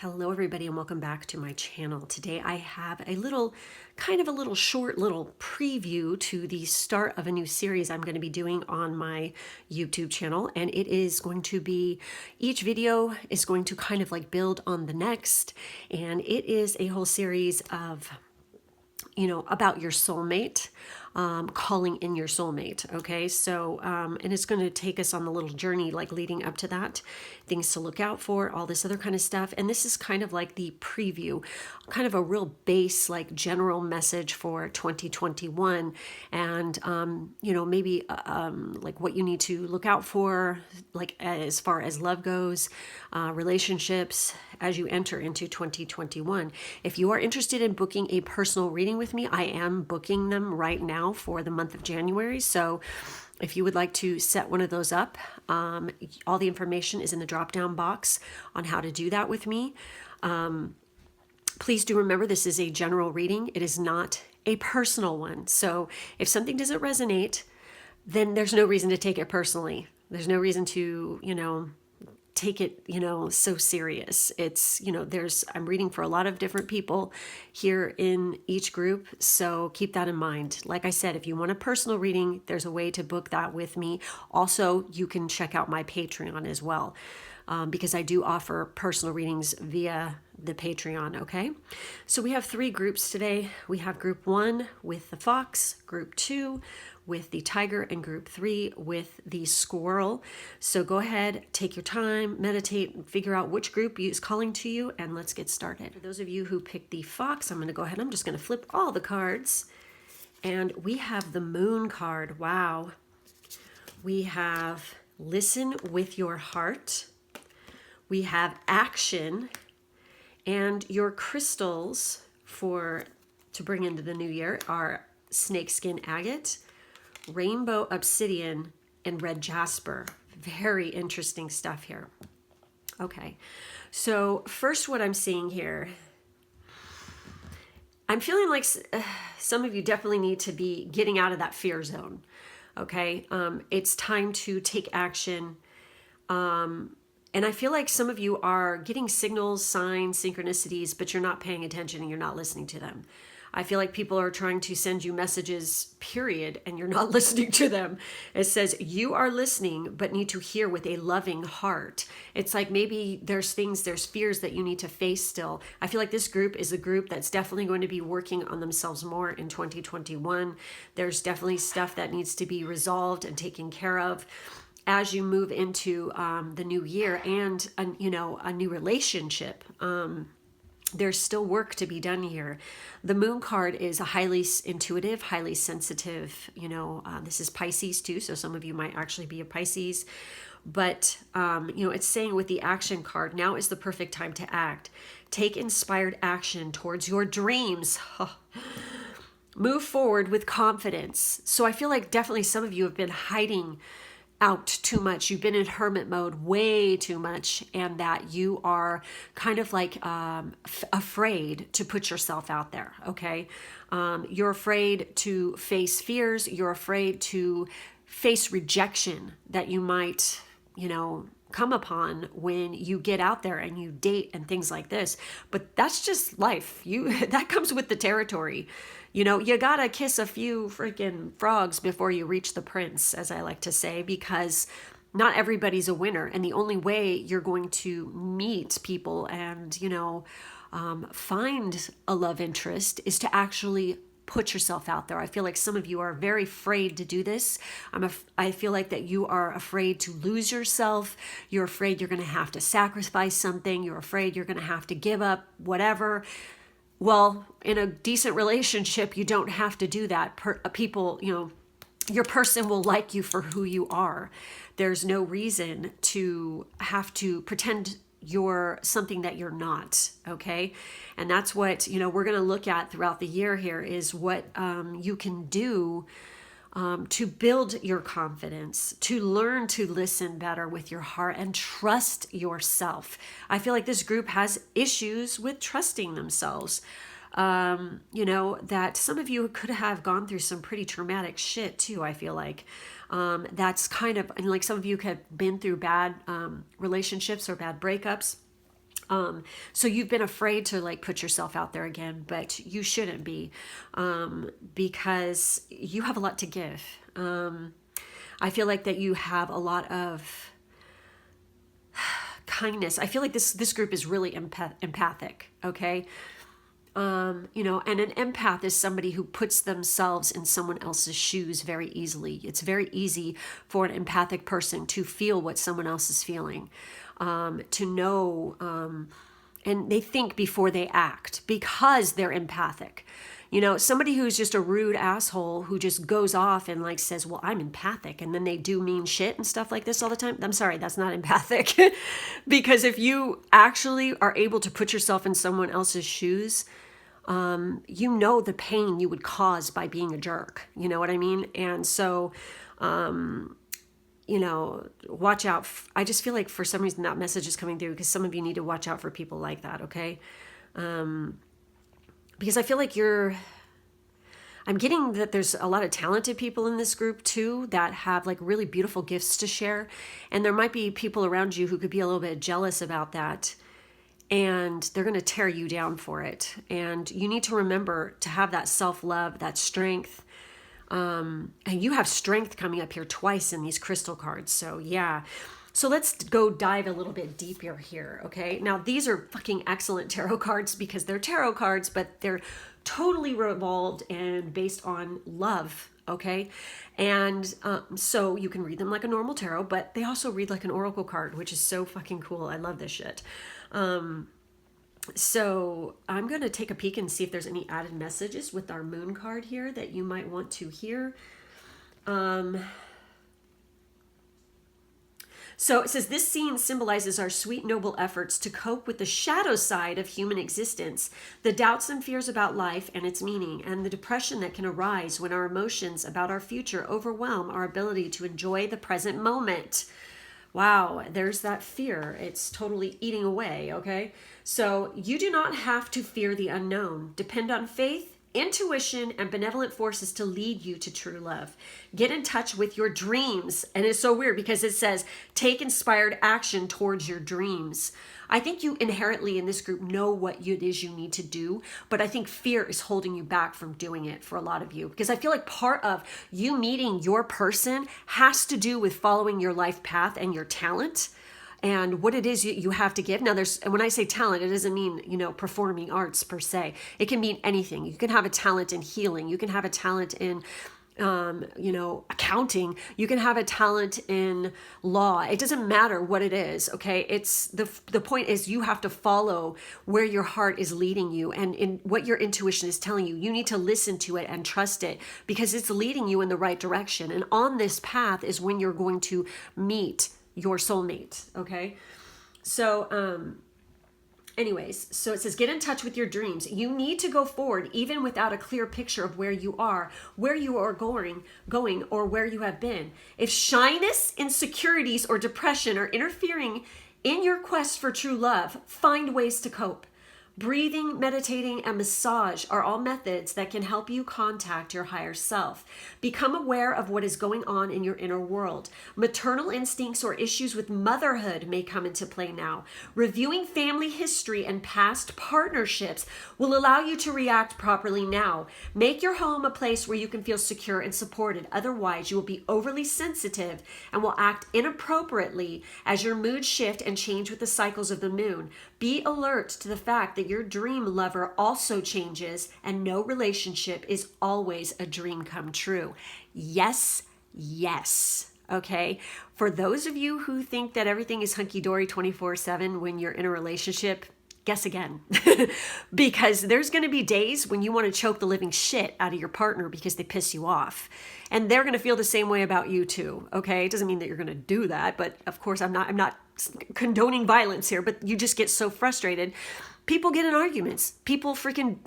Hello everybody and welcome back to my channel. Today I have a little short little preview to the start of a new series I'm going to be doing on my YouTube channel, and it is going to be, each video is going to kind of like build on the next, and it is a whole series of about your soulmate, calling in your soulmate. Okay, so and it's going to take us on the little journey like leading up to that, things to look out for, all this other kind of stuff. And this is kind of like the preview, kind of a real base like general message for 2021, and maybe like what you need to look out for, like as far as love goes, relationships, as you enter into 2021. If you are interested in booking a personal reading with me, I am booking them right now for the month of January. So if you would like to set one of those up, all the information is in the drop-down box on how to do that with me. Please do remember, this is a general reading. It is not a personal one. So if something doesn't resonate, then there's no reason to take it personally. There's no reason to, take it, so serious. It's, I'm reading for a lot of different people here in each group. So keep that in mind. Like I said, if you want a personal reading, there's a way to book that with me. Also, you can check out my Patreon as well, because I do offer personal readings via the Patreon. Okay. So we have 3 groups today. We have group 1 with the fox, group 2 with the tiger, and group 3 with the squirrel. So go ahead, take your time, meditate, and figure out which group is calling to you, and let's get started. For those of you who picked the fox, I'm going to go ahead, I'm just going to flip all the cards, and we have the moon card. Wow. We have listen with your heart. We have action, and your crystals to bring into the new year are snakeskin agate, rainbow obsidian, and red jasper. Very interesting stuff here. Okay, so first what I'm seeing here, I'm feeling like some of you definitely need to be getting out of that fear zone. Okay, it's time to take action. And I feel like some of you are getting signals, signs, synchronicities, but you're not paying attention and you're not listening to them. I feel like people are trying to send you messages, period, and you're not listening to them. It says you are listening, but need to hear with a loving heart. It's like maybe there's fears that you need to face still. I feel like this group is a group that's definitely going to be working on themselves more in 2021. There's definitely stuff that needs to be resolved and taken care of as you move into the new year and a new relationship. There's still work to be done here. The moon card is a highly intuitive, highly sensitive, this is Pisces too, so some of you might actually be a Pisces. But, it's saying with the action card, now is the perfect time to act. Take inspired action towards your dreams. Move forward with confidence. So I feel like definitely some of you have been hiding out too much. You've been in hermit mode way too much, and that you are kind of like afraid to put yourself out there. Okay, you're afraid to face fears. You're afraid to face rejection that you might come upon when you get out there and you date and things like this. But that's just life. That comes with the territory. You gotta kiss a few freaking frogs before you reach the prince, as I like to say, because not everybody's a winner. And the only way you're going to meet people and, find a love interest is to actually put yourself out there. I feel like some of you are very afraid to do this. I feel like that you are afraid to lose yourself. You're afraid you're going to have to sacrifice something. You're afraid you're going to have to give up whatever. Well, in a decent relationship, you don't have to do that. People, your person will like you for who you are. There's no reason to have to pretend you're something that you're not. Okay. And that's what, we're going to look at throughout the year here is what you can do to build your confidence, to learn to listen better with your heart and trust yourself. I feel like this group has issues with trusting themselves. That some of you could have gone through some pretty traumatic shit too. I feel like that's kind of, and like some of you have been through bad relationships or bad breakups. So you've been afraid to like put yourself out there again, but you shouldn't be, because you have a lot to give. I feel like that you have a lot of kindness. I feel like this group is really empathic. Okay. You know, and an empath is somebody who puts themselves in someone else's shoes very easily. It's very easy for an empathic person to feel what someone else is feeling, to know, and they think before they act because they're empathic. You know, somebody who's just a rude asshole who just goes off and like says, well, I'm empathic, and then they do mean shit and stuff like this all the time. I'm sorry, that's not empathic. Because if you actually are able to put yourself in someone else's shoes, you know the pain you would cause by being a jerk. You know what I mean? And so, you know, watch out. I just feel like for some reason that message is coming through because some of you need to watch out for people like that, okay? Because I feel like I'm getting that there's a lot of talented people in this group too that have like really beautiful gifts to share. And there might be people around you who could be a little bit jealous about that. And they're going to tear you down for it. And you need to remember to have that self-love, that strength. And you have strength coming up here twice in these crystal cards. So yeah. So let's go dive a little bit deeper here. Okay. Now these are fucking excellent tarot cards because they're tarot cards, but they're totally revolved and based on love. Okay. And so you can read them like a normal tarot, but they also read like an oracle card, which is so fucking cool. I love this shit. So I'm going to take a peek and see if there's any added messages with our moon card here that you might want to hear. So it says, this scene symbolizes our sweet, noble efforts to cope with the shadow side of human existence, the doubts and fears about life and its meaning, and the depression that can arise when our emotions about our future overwhelm our ability to enjoy the present moment. Wow, there's that fear. It's totally eating away, okay? So you do not have to fear the unknown. Depend on faith, intuition, and benevolent forces to lead you to true love. Get in touch with your dreams. And it's so weird because it says, take inspired action towards your dreams. I think you inherently in this group know what it is you need to do, but I think fear is holding you back from doing it for a lot of you. Because I feel like part of you meeting your person has to do with following your life path and your talent and what it is you have to give. Now, when I say talent, it doesn't mean, you know, performing arts per se. It can mean anything. You can have a talent in healing. You can have a talent in, you know, accounting. You can have a talent in law. It doesn't matter what it is. Okay. It's the point is you have to follow where your heart is leading you and in what your intuition is telling you. You need to listen to it and trust it because it's leading you in the right direction. And on this path is when you're going to meet your soulmate. Okay. So, anyways, so it says, get in touch with your dreams. You need to go forward even without a clear picture of where you are going, or where you have been. If shyness, insecurities, or depression are interfering in your quest for true love, find ways to cope. Breathing, meditating, and massage are all methods that can help you contact your higher self. Become aware of what is going on in your inner world. Maternal instincts or issues with motherhood may come into play now. Reviewing family history and past partnerships will allow you to react properly now. Make your home a place where you can feel secure and supported. Otherwise, you will be overly sensitive and will act inappropriately as your moods shift and change with the cycles of the moon. Be alert to the fact that your dream lover also changes and no relationship is always a dream come true. Yes, yes. Okay. For those of you who think that everything is hunky-dory 24/7 when you're in a relationship, guess again. Because there's going to be days when you want to choke the living shit out of your partner because they piss you off. And they're going to feel the same way about you too. Okay. It doesn't mean that you're going to do that, but of course I'm not condoning violence here, but you just get so frustrated. People get in arguments. People freaking,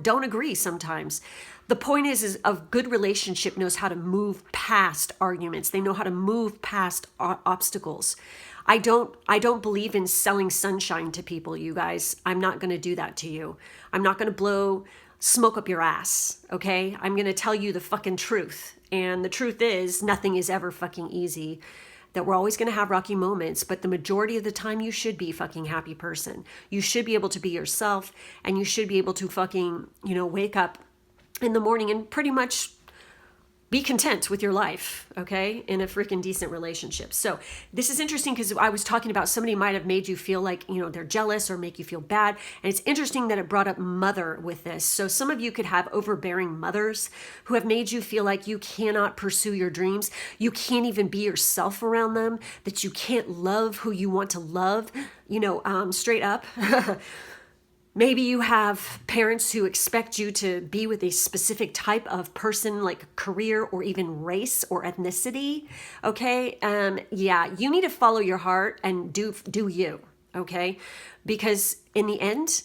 don't agree sometimes. The point is a good relationship knows how to move past arguments. They know how to move past obstacles. I don't believe in selling sunshine to people, you guys. I'm not going to do that to you. I'm not going to blow smoke up your ass, okay? I'm going to tell you the fucking truth. And the truth is nothing is ever fucking easy. that we're always going to have rocky moments, but the majority of the time you should be a fucking happy person. You should be able to be yourself, and you should be able to fucking, wake up in the morning and pretty much be content with your life, okay, in a freaking decent relationship. So this is interesting because I was talking about somebody might have made you feel like, they're jealous or make you feel bad. And it's interesting that it brought up mother with this. So some of you could have overbearing mothers who have made you feel like you cannot pursue your dreams. You can't even be yourself around them, that you can't love who you want to love, straight up. Maybe you have parents who expect you to be with a specific type of person, like career or even race or ethnicity. Okay. You need to follow your heart and do you. Okay. Because in the end,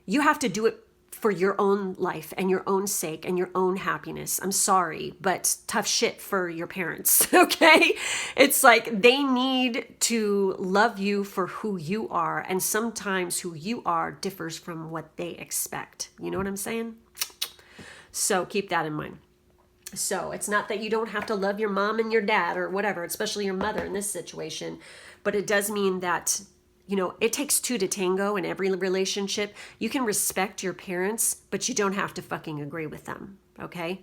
you have to do it for your own life and your own sake and your own happiness. I'm sorry, but tough shit for your parents, okay? It's like they need to love you for who you are, and sometimes who you are differs from what they expect. You know what I'm saying? So keep that in mind. So it's not that you don't have to love your mom and your dad or whatever, especially your mother in this situation, but it does mean that it takes two to tango in every relationship. You can respect your parents, but you don't have to fucking agree with them, okay?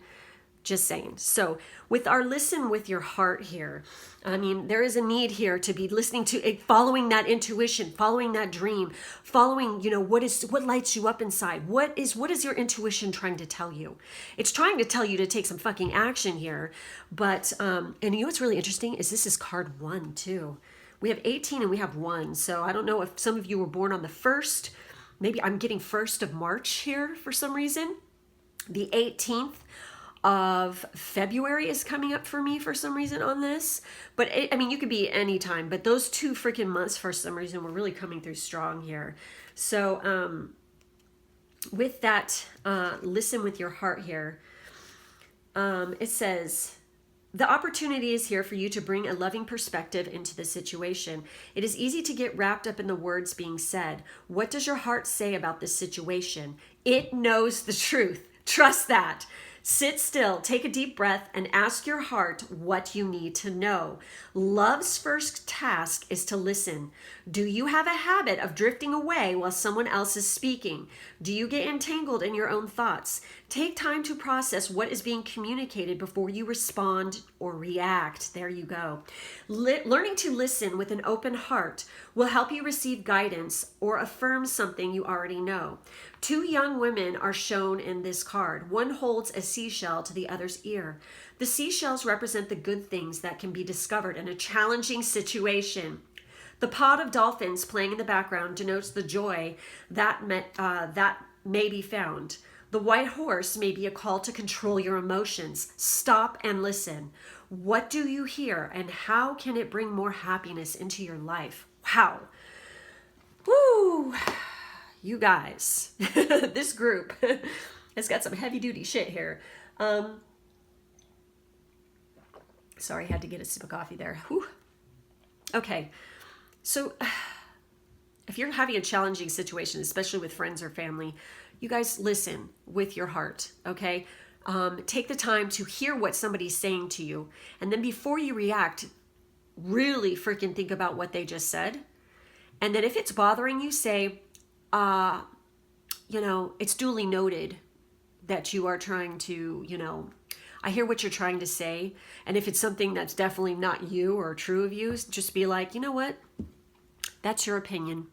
Just saying. So with our listen with your heart here, there is a need here to be listening to it, following that intuition, following that dream, following, what lights you up inside. What is your intuition trying to tell you? It's trying to tell you to take some fucking action here. But, and what's really interesting is this is card 1 too. We have 18 and we have 1. So I don't know if some of you were born on the 1st. Maybe I'm getting 1st of March here for some reason. The 18th of February is coming up for me for some reason on this. But you could be any time. But those 2 freaking months for some reason were really coming through strong here. So with that, listen with your heart here. It says, the opportunity is here for you to bring a loving perspective into the situation. It is easy to get wrapped up in the words being said. What does your heart say about this situation? It knows the truth. Trust that. Sit still, take a deep breath, and ask your heart what you need to know. Love's first task is to listen. Do you have a habit of drifting away while someone else is speaking? Do you get entangled in your own thoughts? Take time to process what is being communicated before you respond or react. There you go. Learning to listen with an open heart will help you receive guidance or affirm something you already know. 2 young women are shown in this card. One holds a seashell to the other's ear. The seashells represent the good things that can be discovered in a challenging situation. The pod of dolphins playing in the background denotes the joy that may be found. The white horse may be a call to control your emotions. Stop and listen. What do you hear, and how can it bring more happiness into your life? Wow. Woo! You guys, this group has got some heavy duty shit here. Sorry, I had to get a sip of coffee there. Whew. Okay, so if you're having a challenging situation, especially with friends or family, you guys listen with your heart, okay? Take the time to hear what somebody's saying to you. And then before you react, really freaking think about what they just said. And then if it's bothering you, say, it's duly noted that you are trying to, I hear what you're trying to say. And if it's something that's definitely not you or true of you, just be like, you know what? That's your opinion.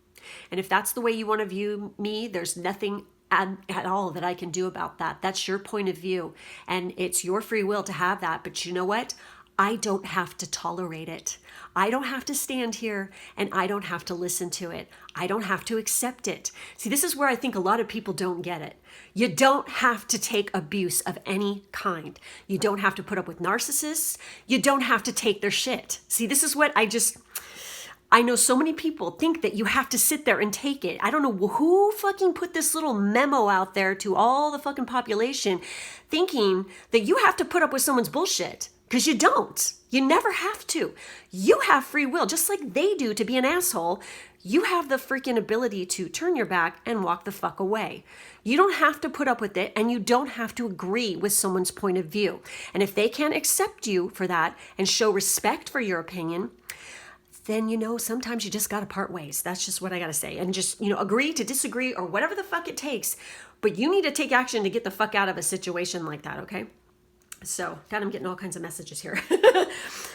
And if that's the way you want to view me, there's nothing at all that I can do about that. That's your point of view. And it's your free will to have that. But you know what? I don't have to tolerate it. I don't have to stand here and I don't have to listen to it. I don't have to accept it. See, this is where I think a lot of people don't get it. You don't have to take abuse of any kind. You don't have to put up with narcissists. You don't have to take their shit. See, this is what I know so many people think that you have to sit there and take it. I don't know who fucking put this little memo out there to all the fucking population thinking that you have to put up with someone's bullshit. Because you don't. You never have to. You have free will, just like they do to be an asshole. you have the freaking ability to turn your back and walk the fuck away. You don't have to put up with it, and you don't have to agree with someone's point of view. And if they can't accept you for that and show respect for your opinion, then, sometimes you just got to part ways. That's just what I got to say. And just, agree to disagree or whatever the fuck it takes. But you need to take action to get the fuck out of a situation like that, okay? So, God, I'm getting all kinds of messages here.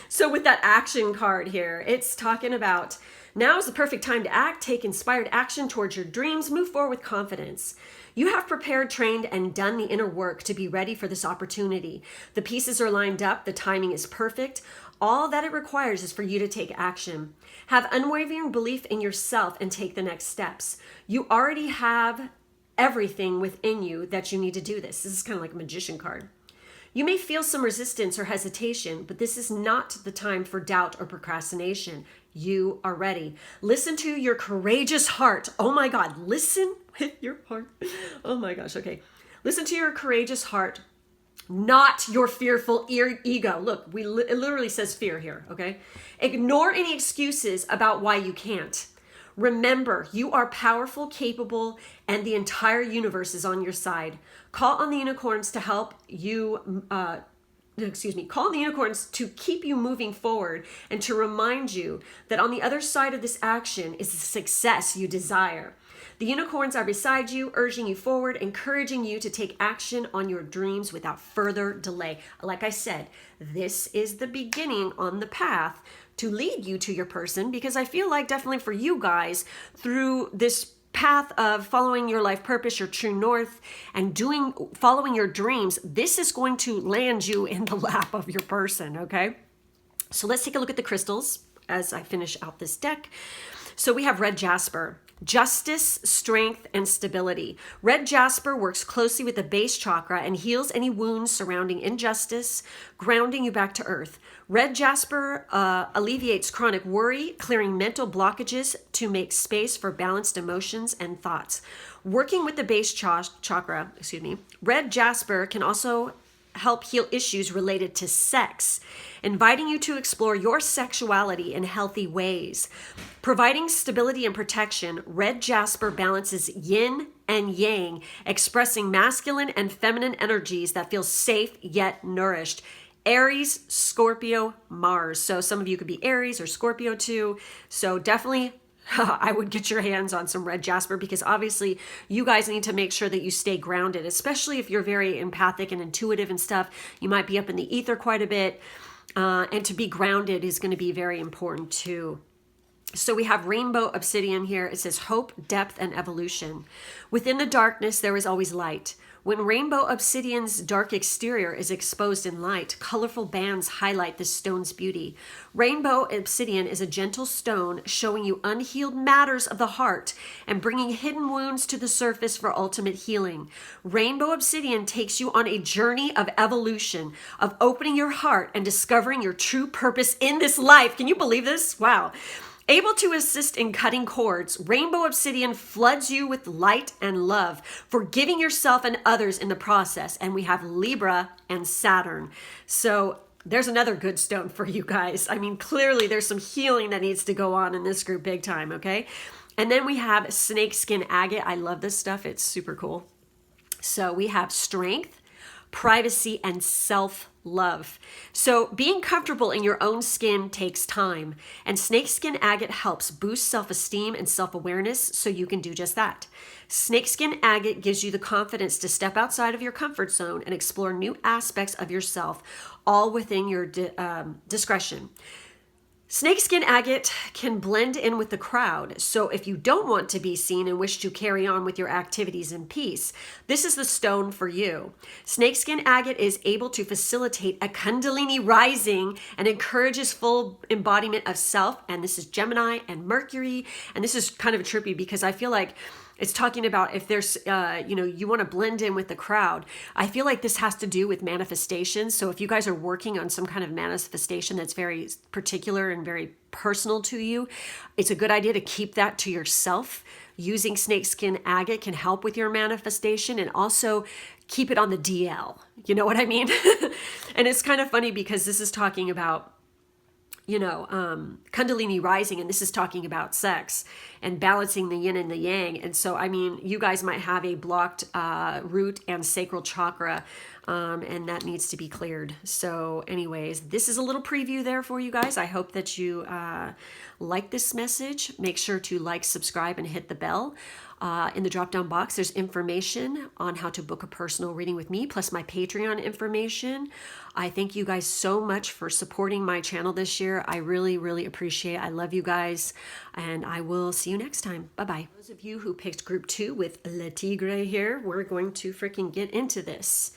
So with that action card here, it's talking about now is the perfect time to act, take inspired action towards your dreams, move forward with confidence. You have prepared, trained, and done the inner work to be ready for this opportunity. The pieces are lined up. The timing is perfect. All that it requires is for you to take action. Have unwavering belief in yourself and take the next steps. You already have everything within you that you need to do this. This is kind of like a magician card. You may feel some resistance or hesitation, but this is not the time for doubt or procrastination. You are ready. Listen to your courageous heart. Oh my God, listen with your heart. Oh my gosh, okay. Listen to your courageous heart, not your fearful ego. Look, it literally says fear here, okay? Ignore any excuses about why you can't. Remember, you are powerful, capable, and the entire universe is on your side. Call on the unicorns to help you, call on the unicorns to keep you moving forward and to remind you that on the other side of this action is the success you desire. The unicorns are beside you, urging you forward, encouraging you to take action on your dreams without further delay. Like I said, this is the beginning on the path to lead you to your person, because I feel like definitely for you guys, through this path of following your life purpose, your true north, and following your dreams, this is going to land you in the lap of your person, okay? So let's take a look at the crystals as I finish out this deck. So we have red jasper. Justice, strength, and stability. Red jasper works closely with the base chakra and heals any wounds surrounding injustice, grounding you back to earth. Red jasper alleviates chronic worry, clearing mental blockages to make space for balanced emotions and thoughts. Working with the base chakra, red jasper can also help heal issues related to sex, inviting you to explore your sexuality in healthy ways. Providing stability and protection, red jasper balances yin and yang, expressing masculine and feminine energies that feel safe yet nourished. Aries, Scorpio, Mars. So some of you could be Aries or Scorpio too. So definitely I would get your hands on some red jasper, because obviously you guys need to make sure that you stay grounded, especially if you're very empathic and intuitive and stuff. You might be up in the ether quite a bit, and to be grounded is going to be very important too. So we have rainbow obsidian here. It says hope, depth, and evolution. Within the darkness, there is always light. When rainbow obsidian's dark exterior is exposed in light, colorful bands highlight the stone's beauty. Rainbow obsidian is a gentle stone showing you unhealed matters of the heart and bringing hidden wounds to the surface for ultimate healing. Rainbow obsidian takes you on a journey of evolution, of opening your heart and discovering your true purpose in this life. Can you believe this? Wow. Able to assist in cutting cords, rainbow obsidian floods you with light and love, forgiving yourself and others in the process. And we have Libra and Saturn. So there's another good stone for you guys. I mean, clearly there's some healing that needs to go on in this group big time, okay? And then we have snakeskin agate. I love this stuff. It's super cool. So we have strength, privacy, and self-love. So being comfortable in your own skin takes time, and snakeskin agate helps boost self-esteem and self-awareness so you can do just that. Snakeskin agate gives you the confidence to step outside of your comfort zone and explore new aspects of yourself, all within your discretion. Snakeskin agate can blend in with the crowd, so if you don't want to be seen and wish to carry on with your activities in peace, this is the stone for you. Snakeskin agate is able to facilitate a Kundalini rising and encourages full embodiment of self, and this is Gemini and Mercury, and this is kind of trippy because I feel like it's talking about if there's, you want to blend in with the crowd. I feel like this has to do with manifestation. So if you guys are working on some kind of manifestation that's very particular and very personal to you, it's a good idea to keep that to yourself. Using snakeskin agate can help with your manifestation, and also keep it on the DL. You know what I mean? And it's kind of funny because this is talking about Kundalini rising, and this is talking about sex and balancing the yin and the yang. And so, I mean, you guys might have a blocked root and sacral chakra, and that needs to be cleared. So anyways, this is a little preview there for you guys. I hope that you like this message. Make sure to like, subscribe, and hit the bell. In the drop down box, there's information on how to book a personal reading with me, plus my Patreon information. I thank you guys so much for supporting my channel this year. I really, really appreciate it. I love you guys, and I will see you next time. Bye-bye. Those of you who picked group 2 with Le Tigre here, we're going to freaking get into this.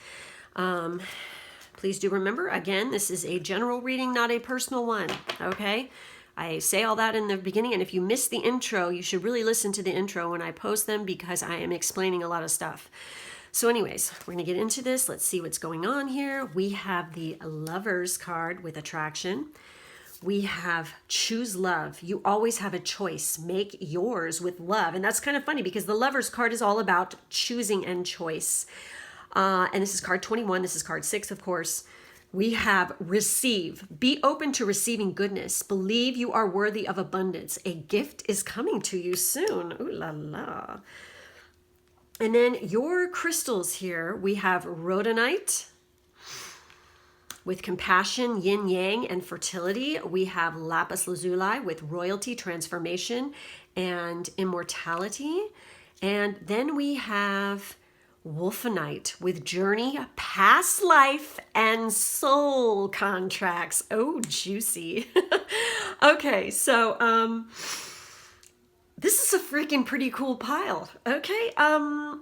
Please do remember, again, this is a general reading, not a personal one, okay? I say all that in the beginning, and if you missed the intro, you should really listen to the intro when I post them, because I am explaining a lot of stuff. So anyways, we're going to get into this. Let's see what's going on here. We have the Lovers card with attraction. We have choose love. You always have a choice. Make yours with love. And that's kind of funny because the Lovers card is all about choosing and choice. And this is card 21. This is card 6, of course. We have receive. Be open to receiving goodness. Believe you are worthy of abundance. A gift is coming to you soon. Ooh la la. And then your crystals here, we have rhodonite with compassion, yin yang, and fertility. We have lapis lazuli with royalty, transformation, and immortality. And then we have wolfenite with journey, past life, and soul contracts. Oh, juicy. Okay, so this is a freaking pretty cool pile. Okay, I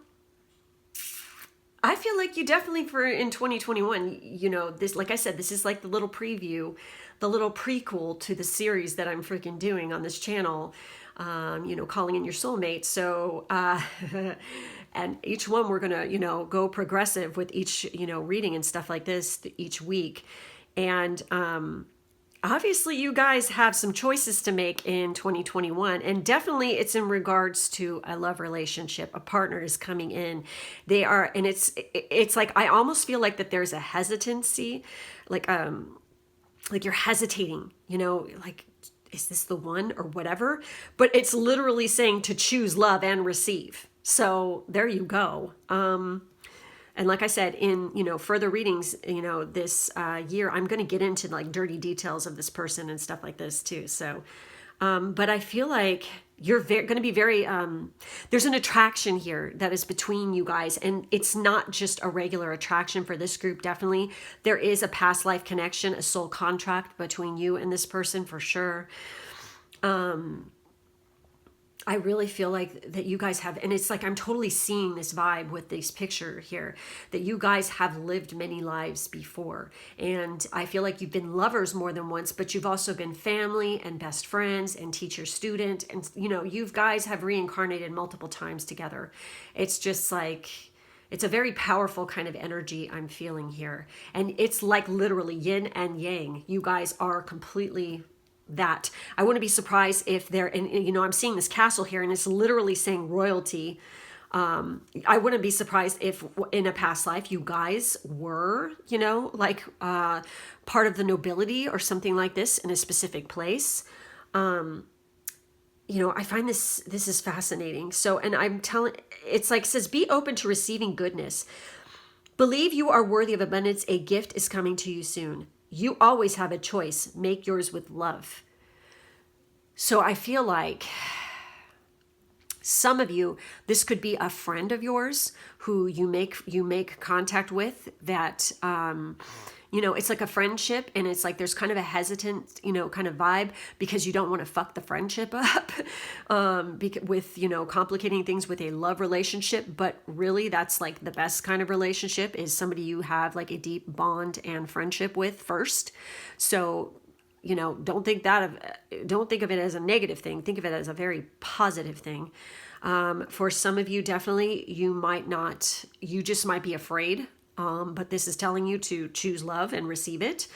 feel like you definitely in 2021, this, like I said, this is like the little preview, the little prequel to the series that I'm freaking doing on this channel, calling in your soulmate. So, and each one we're going to, go progressive with each, reading and stuff like this each week. And, obviously you guys have some choices to make in 2021, and definitely it's in regards to a love relationship. A partner is coming in. They are, and it's like, I almost feel like that there's a hesitancy, like you're hesitating, like, is this the one or whatever? But it's literally saying to choose love and receive. So there you go. And like I said, in, further readings, this year, I'm going to get into like dirty details of this person and stuff like this too. So, but I feel like you're going to be very, there's an attraction here that is between you guys, and it's not just a regular attraction for this group. Definitely there is a past life connection, a soul contract between you and this person for sure. I really feel like that you guys have, and it's like I'm totally seeing this vibe with this picture here, that you guys have lived many lives before. And I feel like you've been lovers more than once, but you've also been family and best friends and teacher student. And, you guys have reincarnated multiple times together. It's just like, it's a very powerful kind of energy I'm feeling here. And it's like literally yin and yang. You guys are completely that. I wouldn't be surprised if they're, and I'm seeing this castle here and it's literally saying royalty. I wouldn't be surprised if in a past life you guys were, like part of the nobility or something like this in a specific place. I find this is fascinating. So, and I'm telling, it's like, it says, be open to receiving goodness. Believe you are worthy of abundance. A gift is coming to you soon. You always have a choice. Make yours with love. So I feel like some of you, this could be a friend of yours who you make contact with that, it's like a friendship, and it's like there's kind of a hesitant, kind of vibe because you don't want to fuck the friendship up with, complicating things with a love relationship. But really that's like the best kind of relationship is somebody you have like a deep bond and friendship with first. So, don't think of it as a negative thing. Think of it as a very positive thing. For some of you, definitely you just might be afraid. But this is telling you to choose love and receive it.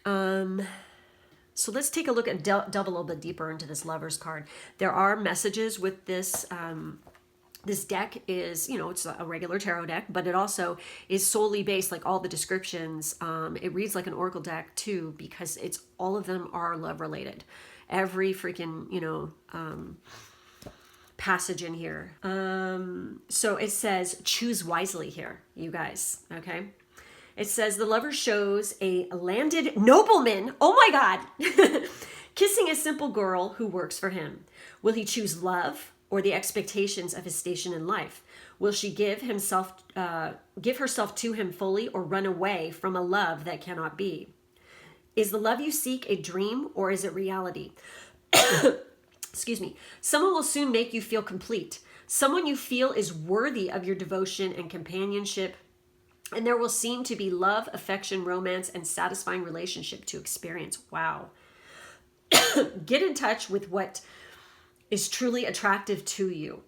So let's take a look at delve a little bit deeper into this Lovers card. There are messages with this This deck is, it's a regular tarot deck, but it also is solely based, like all the descriptions. It reads like an oracle deck too, because all of them are love related. Every freaking, passage in here. So it says, choose wisely here, you guys. Okay. It says the lover shows a landed nobleman. Oh my God. Kissing a simple girl who works for him. Will he choose love or the expectations of his station in life? Will she give herself to him fully, or run away from a love that cannot be? Is the love you seek a dream, or is it reality? Excuse me. Someone will soon make you feel complete. Someone you feel is worthy of your devotion and companionship. And there will seem to be love, affection, romance, and satisfying relationship to experience. Wow. Get in touch with what is truly attractive to you.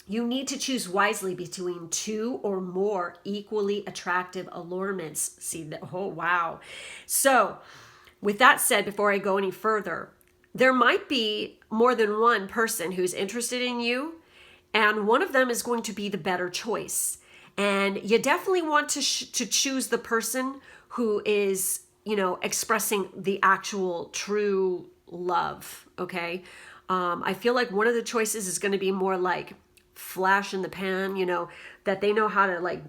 You need to choose wisely between two or more equally attractive allurements. See that? Oh, wow. So with that said, before I go any further, there might be more than one person who's interested in you, and one of them is going to be the better choice. And you definitely want to choose the person who is, expressing the actual true love. Okay. I feel like one of the choices is going to be more like flash in the pan, that they know how to like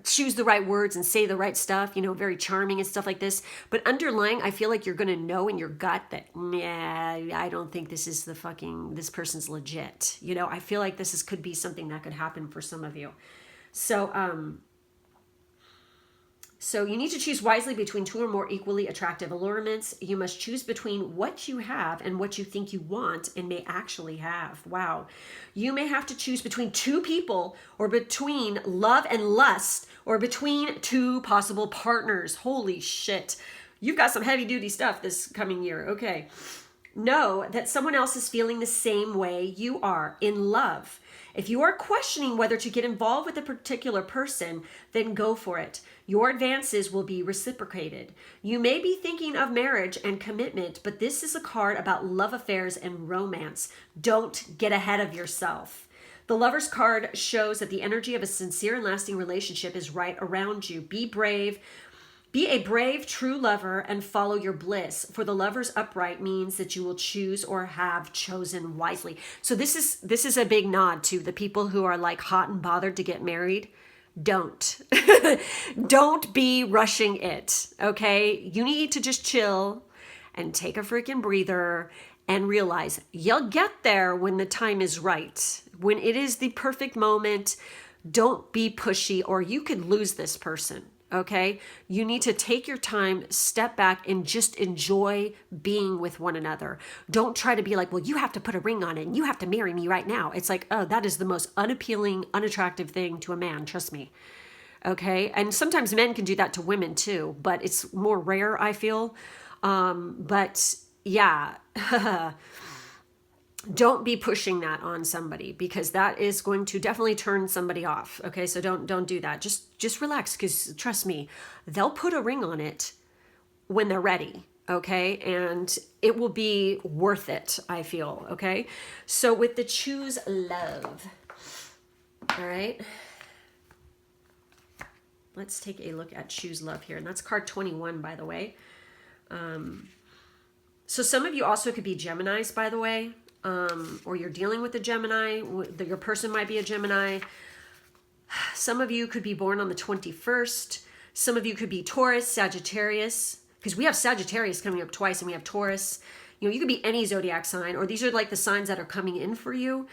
choose the right words and say the right stuff, very charming and stuff like this. But underlying, I feel like you're going to know in your gut that, I don't think this person's legit. I feel like could be something that could happen for some of you. So you need to choose wisely between two or more equally attractive allurements. You must choose between what you have and what you think you want and may actually have. Wow. You may have to choose between two people, or between love and lust, or between two possible partners. Holy shit. You've got some heavy duty stuff this coming year. Okay. Know that someone else is feeling the same way you are in love. If you are questioning whether to get involved with a particular person, then go for it. Your advances will be reciprocated. You may be thinking of marriage and commitment, but this is a card about love affairs and romance. Don't get ahead of yourself. The Lover's card shows that the energy of a sincere and lasting relationship is right around you. Be brave. Be a brave, true lover and follow your bliss. For the Lover's upright means that you will choose or have chosen wisely. So this is a big nod to the people who are like hot and bothered to get married. Don't. Don't be rushing it, okay? You need to just chill and take a freaking breather and realize you'll get there when the time is right. When it is the perfect moment, don't be pushy or you could lose this person. Okay, you need to take your time, step back, and just enjoy being with one another. Don't try to be like, well, you have to put a ring on it and you have to marry me right now. It's like, oh, that is the most unappealing, unattractive thing to a man. Trust me. Okay, and sometimes men can do that to women too, but it's more rare, I feel. But yeah. Don't be pushing that on somebody, because that is going to definitely turn somebody off. Okay, so don't do that. Just relax, because trust me, they'll put a ring on it when they're ready. Okay, and it will be worth it, I feel. Okay, so with the choose love, all right, let's take a look at choose love here, and that's card 21, by the way. So some of you also could be Geminis, by the way. Or you're dealing with a Gemini, your person might be a Gemini. Some of you could be born on the 21st. Some of you could be Taurus, Sagittarius, because we have Sagittarius coming up twice and we have Taurus. You could be any zodiac sign, or these are like the signs that are coming in for you.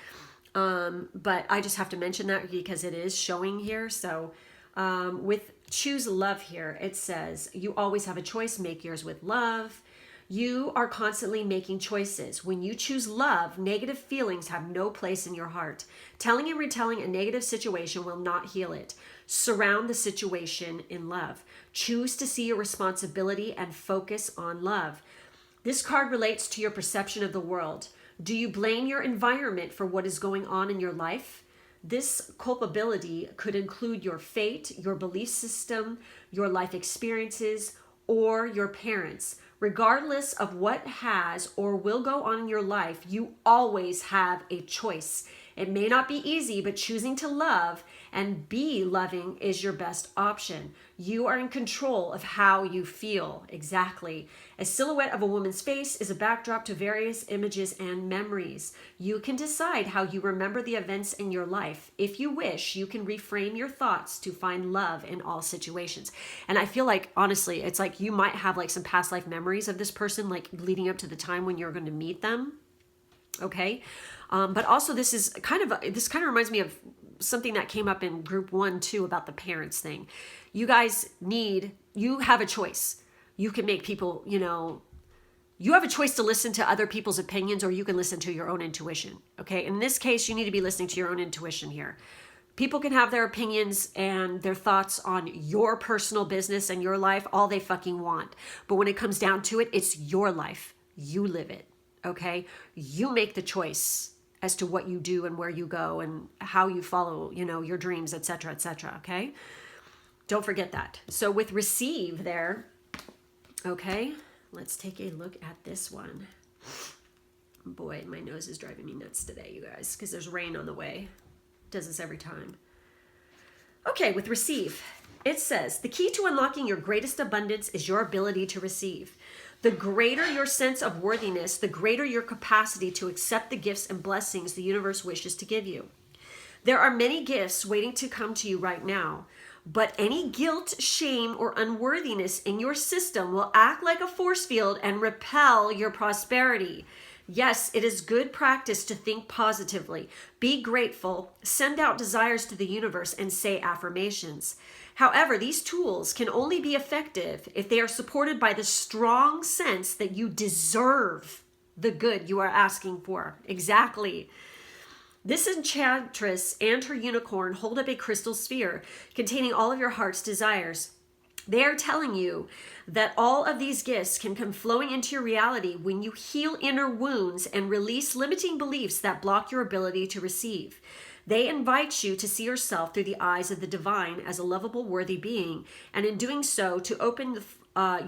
But I just have to mention that because it is showing here. So with choose love here, it says, you always have a choice, make yours with love. You are constantly making choices. When you choose love, negative feelings have no place in your heart. Telling and retelling a negative situation will not heal it. Surround the situation in love. Choose to see your responsibility and focus on love. This card relates to your perception of the world. Do you blame your environment for what is going on in your life? This culpability could include your fate, your belief system, your life experiences, or your parents. Regardless of what has or will go on in your life, you always have a choice. It may not be easy, but choosing to love and be loving is your best option. You are in control of how you feel. Exactly. A silhouette of a woman's face is a backdrop to various images and memories. You can decide how you remember the events in your life. If you wish, you can reframe your thoughts to find love in all situations. And I feel like, honestly, it's like you might have like some past life memories of this person, like leading up to the time when you're going to meet them. Okay. But also this kind of reminds me of something that came up in group 1 too about the parents thing. You guys you have a choice. You can make people, you have a choice to listen to other people's opinions, or you can listen to your own intuition. Okay. In this case, you need to be listening to your own intuition here. People can have their opinions and their thoughts on your personal business and your life all they fucking want. But when it comes down to it, it's your life. You live it. Okay. You make the choice as to what you do and where you go and how you follow, your dreams, etc., etc. Okay. Don't forget that. So with receive there, okay, let's take a look at this one. Boy, my nose is driving me nuts today, you guys, because there's rain on the way. It does this every time. Okay, with receive, it says, the key to unlocking your greatest abundance is your ability to receive. The greater your sense of worthiness, the greater your capacity to accept the gifts and blessings the universe wishes to give you. There are many gifts waiting to come to you right now, but any guilt, shame, or unworthiness in your system will act like a force field and repel your prosperity. Yes, it is good practice to think positively, be grateful, send out desires to the universe, and say affirmations. However, these tools can only be effective if they are supported by the strong sense that you deserve the good you are asking for. Exactly. This enchantress and her unicorn hold up a crystal sphere containing all of your heart's desires. They are telling you that all of these gifts can come flowing into your reality when you heal inner wounds and release limiting beliefs that block your ability to receive. They invite you to see yourself through the eyes of the divine as a lovable, worthy being, and in doing so, to open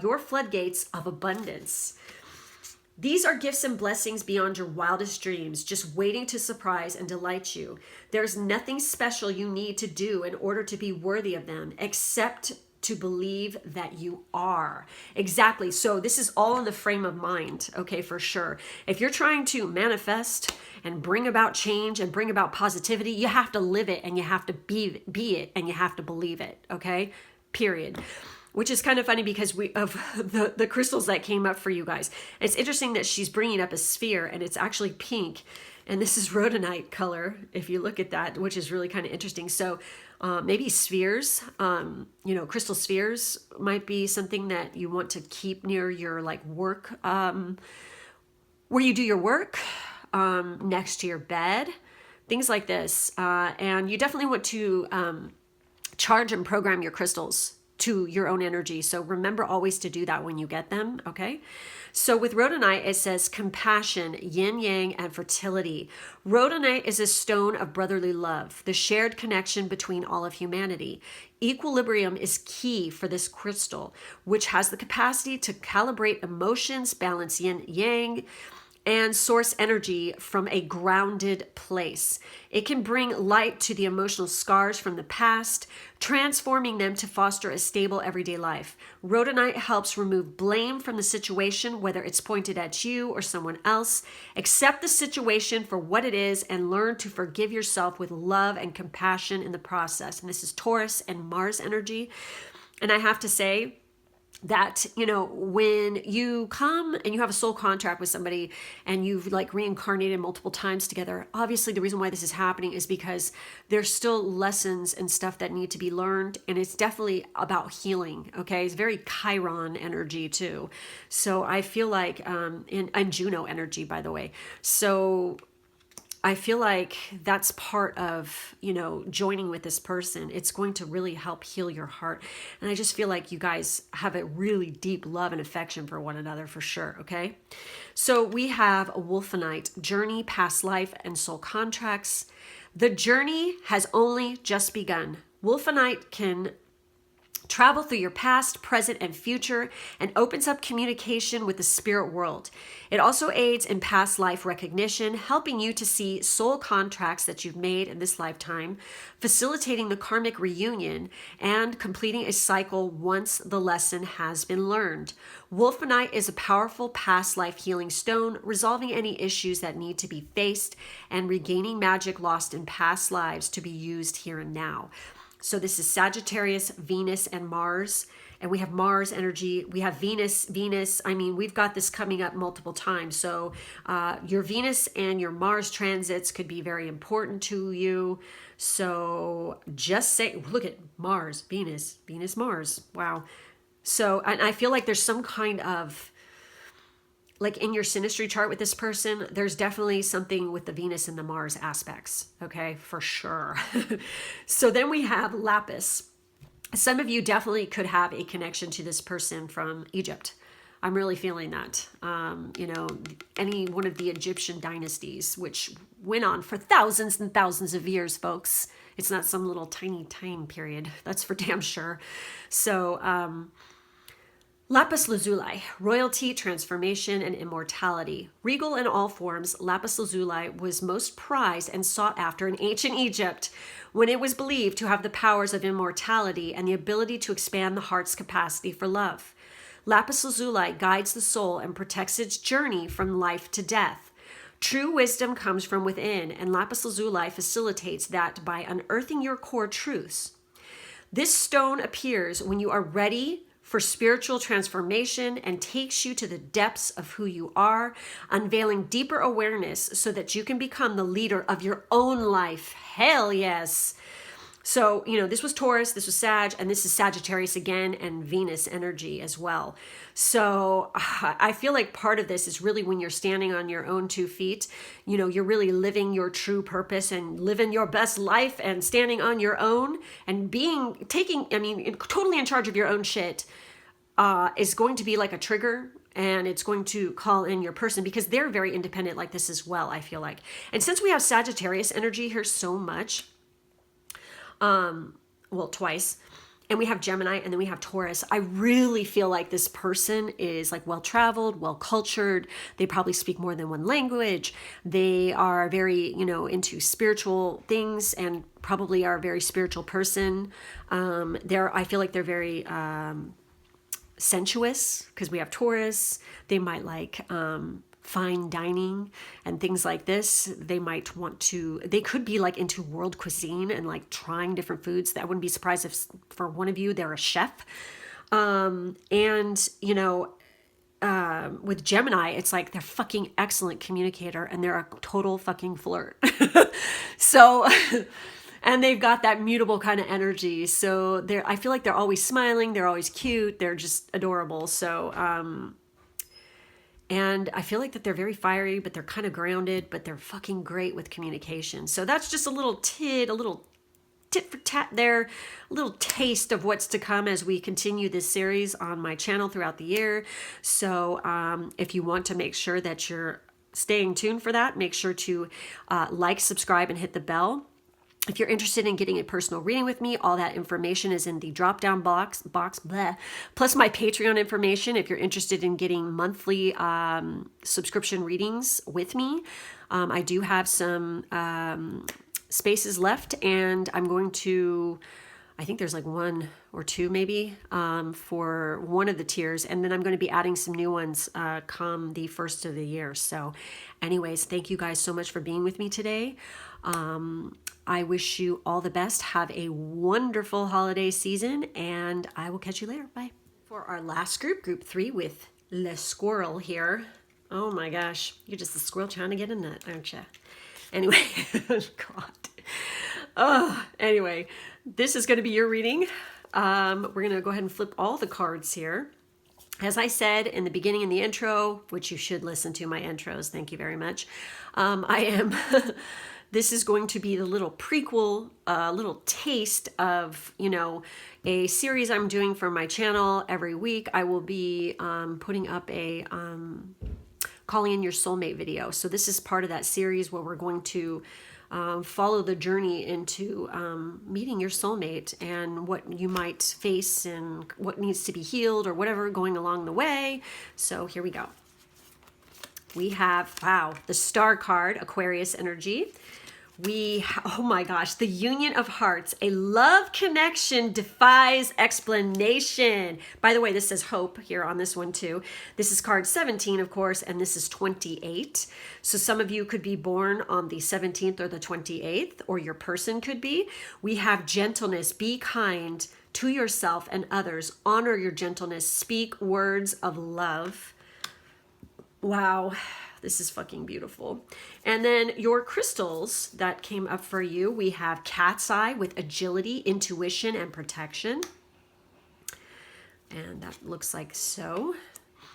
your floodgates of abundance. These are gifts and blessings beyond your wildest dreams, just waiting to surprise and delight you. There's nothing special you need to do in order to be worthy of them, except to believe that you are. Exactly. So this is all in the frame of mind. Okay, for sure. If you're trying to manifest and bring about change and bring about positivity, you have to live it and you have to be it and you have to believe it. Okay, period. Which is kind of funny because of the crystals that came up for you guys. It's interesting that she's bringing up a sphere and it's actually pink. And this is rhodonite color, if you look at that, which is really kind of interesting. So maybe spheres, crystal spheres might be something that you want to keep near your work, where you do your work, next to your bed, things like this. And you definitely want to charge and program your crystals to your own energy. So remember always to do that when you get them, okay? So with rhodonite, it says compassion, yin yang, and fertility. Rhodonite is a stone of brotherly love, the shared connection between all of humanity. Equilibrium is key for this crystal, which has the capacity to calibrate emotions, balance yin yang, and source energy from a grounded place. It can bring light to the emotional scars from the past, transforming them to foster a stable everyday life. Rhodonite helps remove blame from the situation, whether it's pointed at you or someone else. Accept the situation for what it is and learn to forgive yourself with love and compassion in the process. And this is Taurus and Mars energy. And I have to say, that, when you come and you have a soul contract with somebody and you've reincarnated multiple times together, obviously the reason why this is happening is because there's still lessons and stuff that need to be learned. And it's definitely about healing. Okay. It's very Chiron energy too. So I feel like, and Juno energy, by the way. So I feel like that's part of, joining with this person. It's going to really help heal your heart. And I just feel like you guys have a really deep love and affection for one another for sure. Okay. So we have a Wolfenite, journey, past life, and soul contracts. The journey has only just begun. Wolfenite can travel through your past, present, and future, and opens up communication with the spirit world. It also aids in past life recognition, helping you to see soul contracts that you've made in this lifetime, facilitating the karmic reunion, and completing a cycle once the lesson has been learned. Wolfenite is a powerful past life healing stone, resolving any issues that need to be faced and regaining magic lost in past lives to be used here and now. So this is Sagittarius, Venus, and Mars. And we have Mars energy. We have Venus. I mean, we've got this coming up multiple times. So your Venus and your Mars transits could be very important to you. So just say, look at Mars, Venus, Mars. Wow. So, and I feel like there's some kind of, like in your synastry chart with this person, there's definitely something with the Venus and the Mars aspects, okay, for sure. So then we have Lapis. Some of you definitely could have a connection to this person from Egypt. I'm really feeling that. You know, any one of the Egyptian dynasties, which went on for thousands and thousands of years, folks. It's not some little tiny time period. That's for damn sure. So, Lapis lazuli, royalty, transformation, and immortality. Regal in all forms, lapis lazuli was most prized and sought after in ancient Egypt when it was believed to have the powers of immortality and the ability to expand the heart's capacity for love. Lapis lazuli guides the soul and protects its journey from life to death. True wisdom comes from within, and lapis lazuli facilitates that by unearthing your core truths. This stone appears when you are ready for spiritual transformation and takes you to the depths of who you are, unveiling deeper awareness so that you can become the leader of your own life. Hell yes. So, you know, this was Taurus, this was Sag, and this is Sagittarius again, and Venus energy as well. So I feel like part of this is really when you're standing on your own 2 feet, you know, you're really living your true purpose and living your best life and standing on your own and totally in charge of your own shit is going to be like a trigger, and it's going to call in your person because they're very independent like this as well, I feel like. And since we have Sagittarius energy here so much, well, twice, and we have Gemini and then we have Taurus, I really feel like this person is like well-traveled, well-cultured. They probably speak more than one language. They are very, you know, into spiritual things and probably are a very spiritual person. I feel like they're very, sensuous because we have Taurus. They might like, fine dining and things like this. They could be like into world cuisine and like trying different foods. I wouldn't be surprised if for one of you, they're a chef. And you know, with Gemini, it's like they're fucking excellent communicator and they're a total fucking flirt. So, and they've got that mutable kind of energy. So I feel like they're always smiling. They're always cute. They're just adorable. So, and I feel like that they're very fiery, but they're kind of grounded, but they're fucking great with communication. So that's just a little tit for tat there, a little taste of what's to come as we continue this series on my channel throughout the year. So if you want to make sure that you're staying tuned for that, make sure to like, subscribe, and hit the bell. If you're interested in getting a personal reading with me, all that information is in the drop-down box, bleh, plus my Patreon information. If you're interested in getting monthly subscription readings with me, I do have some spaces left, and I'm going to, I think there's like 1 or 2 maybe for one of the tiers, and then I'm going to be adding some new ones come the first of the year. So anyways, thank you guys so much for being with me today. I wish you all the best. Have a wonderful holiday season, and I will catch you later. Bye. For our last group 3 with Le Squirrel here. Oh my gosh, you're just a squirrel trying to get a nut, aren't you? Anyway, God. Anyway, this is going to be your reading. We're going to go ahead and flip all the cards here. As I said in the beginning in the intro, which you should listen to my intros, thank you very much. This is going to be the little prequel, little taste of, you know, a series I'm doing for my channel. Every week I will be putting up a calling in your soulmate video. So this is part of that series where we're going to follow the journey into meeting your soulmate and what you might face and what needs to be healed or whatever going along the way. So here we go. We have, wow, the star card, Aquarius energy. Oh my gosh, the union of hearts. A love connection defies explanation. By the way, this says hope here on this one too. This is card 17, of course, and this is 28. So some of you could be born on the 17th or the 28th, or your person could be. We have gentleness. Be kind to yourself and others. Honor your gentleness. Speak words of love. Wow. This is fucking beautiful. And then your crystals that came up for you, we have cat's eye with agility, intuition, and protection. And that looks like so.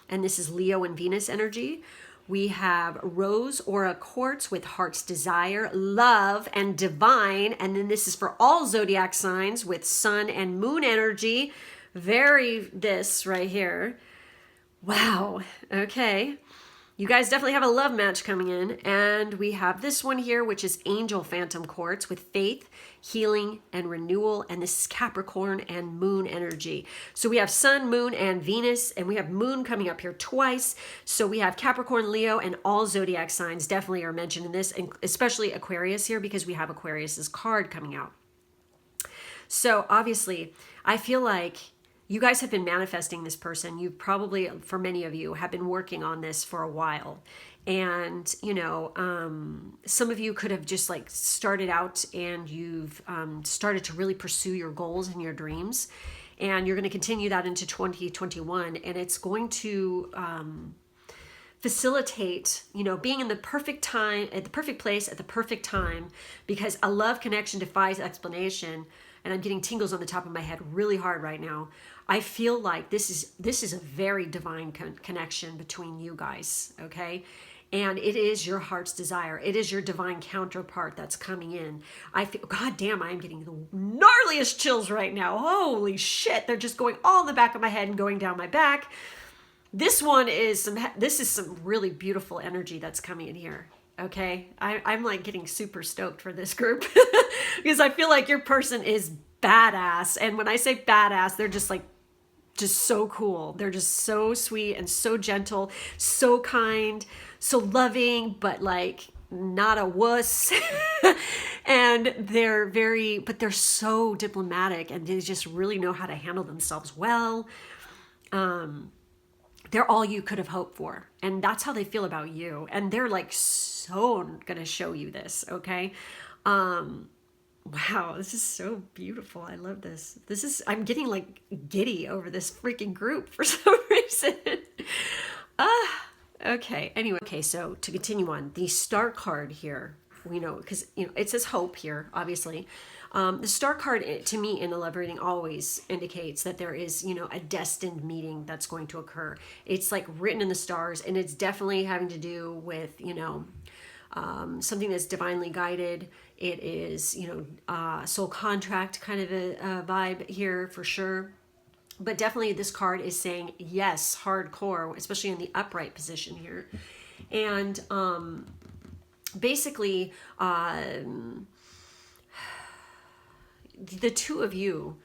And this is Leo and Venus energy. We have rose aura quartz with heart's desire, love, and divine. And then this is for all zodiac signs with sun and moon energy. This right here. Wow. Okay. You guys definitely have a love match coming in. And we have this one here, which is Angel Phantom Quartz with faith, healing, and renewal. And this is Capricorn and moon energy. So we have sun, moon, and Venus. And we have moon coming up here twice. So we have Capricorn, Leo, and all zodiac signs definitely are mentioned in this, and especially Aquarius here because we have Aquarius's card coming out. So obviously, I feel like you guys have been manifesting this person. You probably, for many of you, have been working on this for a while. And, you know, some of you could have just like started out and you've started to really pursue your goals and your dreams. And you're going to continue that into 2021. And it's going to facilitate, you know, being in the perfect time, at the perfect place, at the perfect time, because a love connection defies explanation. And I'm getting tingles on the top of my head really hard right now. I feel like this is a very divine connection between you guys, okay? And it is your heart's desire. It is your divine counterpart that's coming in. I feel, god damn, I'm getting the gnarliest chills right now. Holy shit, they're just going all in the back of my head and going down my back. This is some really beautiful energy that's coming in here. Okay, I'm like getting super stoked for this group because I feel like your person is badass. And when I say badass, they're just so cool. They're just so sweet and so gentle, so kind, so loving, but like not a wuss. And they're so diplomatic and they just really know how to handle themselves well. They're all you could have hoped for. And that's how they feel about you. And they're like so gonna show you this, okay? Wow, this is so beautiful. I love this. I'm getting like giddy over this freaking group for some reason. Okay, anyway. Okay, so to continue on, the star card here, we know, because, you know, it says hope here, obviously. The star card to me in the love reading always indicates that there is, you know, a destined meeting that's going to occur. It's like written in the stars, and it's definitely having to do with, you know, something that's divinely guided. It is, you know, soul contract kind of a vibe here for sure. But definitely this card is saying yes, hardcore, especially in the upright position here. And basically, the two of you,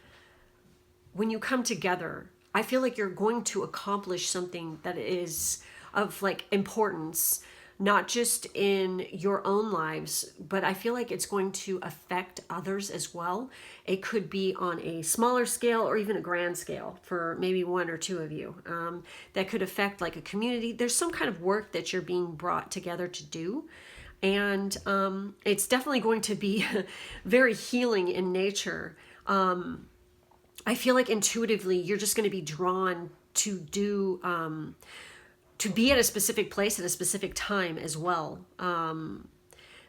when you come together, I feel like you're going to accomplish something that is of like importance, not just in your own lives, but I feel like it's going to affect others as well. It could be on a smaller scale or even a grand scale for maybe one or two of you. That could affect like a community. There's some kind of work that you're being brought together to do. And it's definitely going to be very healing in nature. I feel like intuitively you're just going to be drawn to do, to be at a specific place at a specific time as well,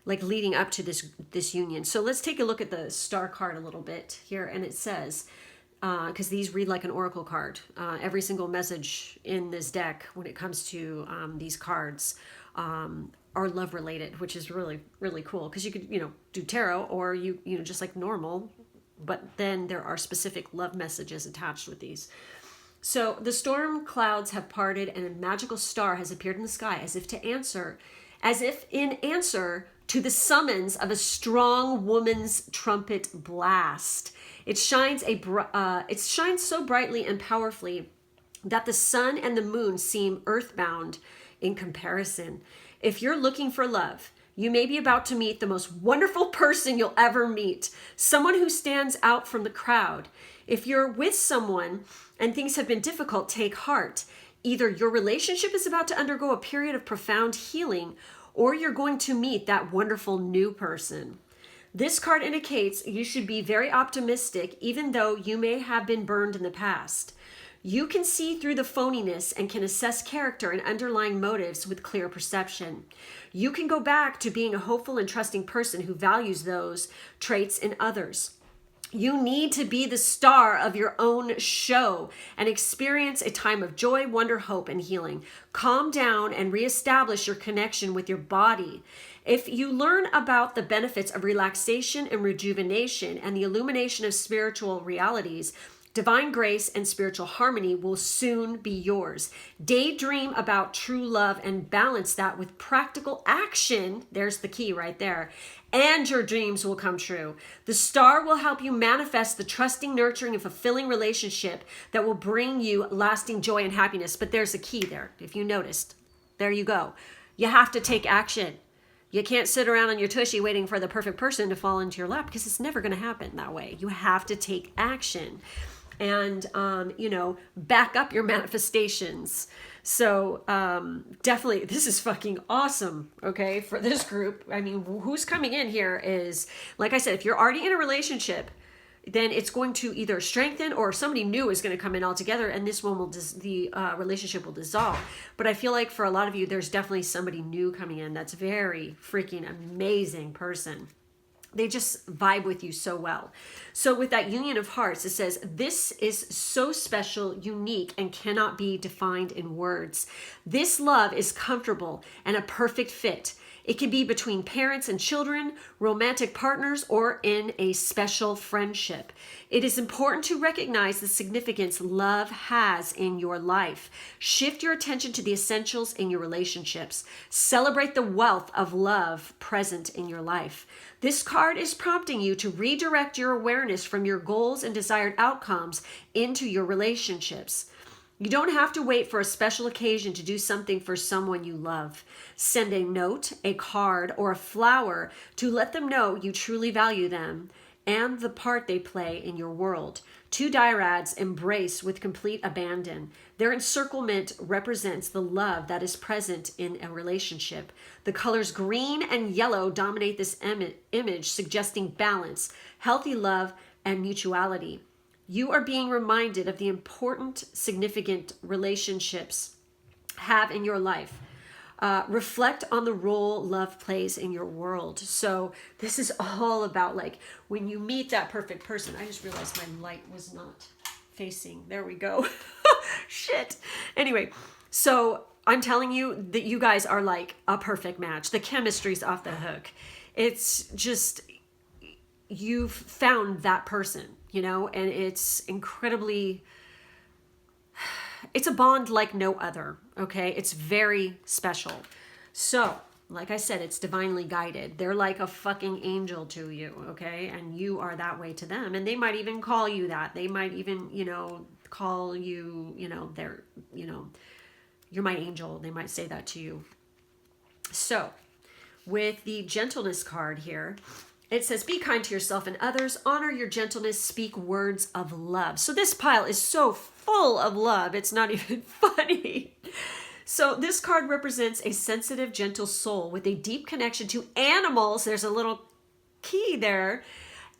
like leading up to this union. So let's take a look at the star card a little bit here. And it says, because these read like an oracle card, every single message in this deck when it comes to these cards are love related, which is really, really cool. Because you could, you know, do tarot or you know, just like normal, but then there are specific love messages attached with these. So the storm clouds have parted and a magical star has appeared in the sky as if in answer to the summons of a strong woman's trumpet blast. It shines so brightly and powerfully that the sun and the moon seem earthbound in comparison. If you're looking for love, you may be about to meet the most wonderful person you'll ever meet, someone who stands out from the crowd. If you're with someone and things have been difficult, take heart. Either your relationship is about to undergo a period of profound healing, or you're going to meet that wonderful new person. This card indicates you should be very optimistic, even though you may have been burned in the past. You can see through the phoniness and can assess character and underlying motives with clear perception. You can go back to being a hopeful and trusting person who values those traits in others. You need to be the star of your own show and experience a time of joy, wonder, hope, and healing. Calm down and reestablish your connection with your body. If you learn about the benefits of relaxation and rejuvenation and the illumination of spiritual realities, divine grace and spiritual harmony will soon be yours. Daydream about true love and balance that with practical action. There's the key right there. And your dreams will come true. The star will help you manifest the trusting, nurturing, and fulfilling relationship that will bring you lasting joy and happiness. But there's a key there, if you noticed. There you go. You have to take action. You can't sit around on your tushy waiting for the perfect person to fall into your lap, because it's never going to happen that way. You have to take action and, back up your manifestations. So definitely, this is fucking awesome, okay, for this group. I mean, who's coming in here is, like I said, if you're already in a relationship, then it's going to either strengthen, or somebody new is going to come in altogether, and this one will the relationship will dissolve. But I feel like for a lot of you, there's definitely somebody new coming in that's very freaking amazing person. They just vibe with you so well. So with that union of hearts, it says, this is so special, unique, and cannot be defined in words. This love is comfortable and a perfect fit. It can be between parents and children, romantic partners, or in a special friendship. It is important to recognize the significance love has in your life. Shift your attention to the essentials in your relationships. Celebrate the wealth of love present in your life. This card is prompting you to redirect your awareness from your goals and desired outcomes into your relationships. You don't have to wait for a special occasion to do something for someone you love. Send a note, a card, or a flower to let them know you truly value them and the part they play in your world. Two dyads embrace with complete abandon. Their encirclement represents the love that is present in a relationship. The colors green and yellow dominate this image, suggesting balance, healthy love, and mutuality. You are being reminded of the important, significant relationships have in your life. Reflect on the role love plays in your world. So this is all about, like, when you meet that perfect person. I just realized my light was not facing. There we go. Shit. Anyway, so I'm telling you that you guys are like a perfect match. The chemistry's off the hook. It's just, you've found that person, and it's incredibly, it's a bond like no other, okay? It's very special. So, like I said, it's divinely guided. They're like a fucking angel to you, okay? And you are that way to them. And they might even call you that. They might even, call you, you're my angel. They might say that to you. So, with the gentleness card here, it says, be kind to yourself and others, honor your gentleness, speak words of love. So this pile is so full of love, it's not even funny. So this card represents a sensitive, gentle soul with a deep connection to animals. There's a little key there.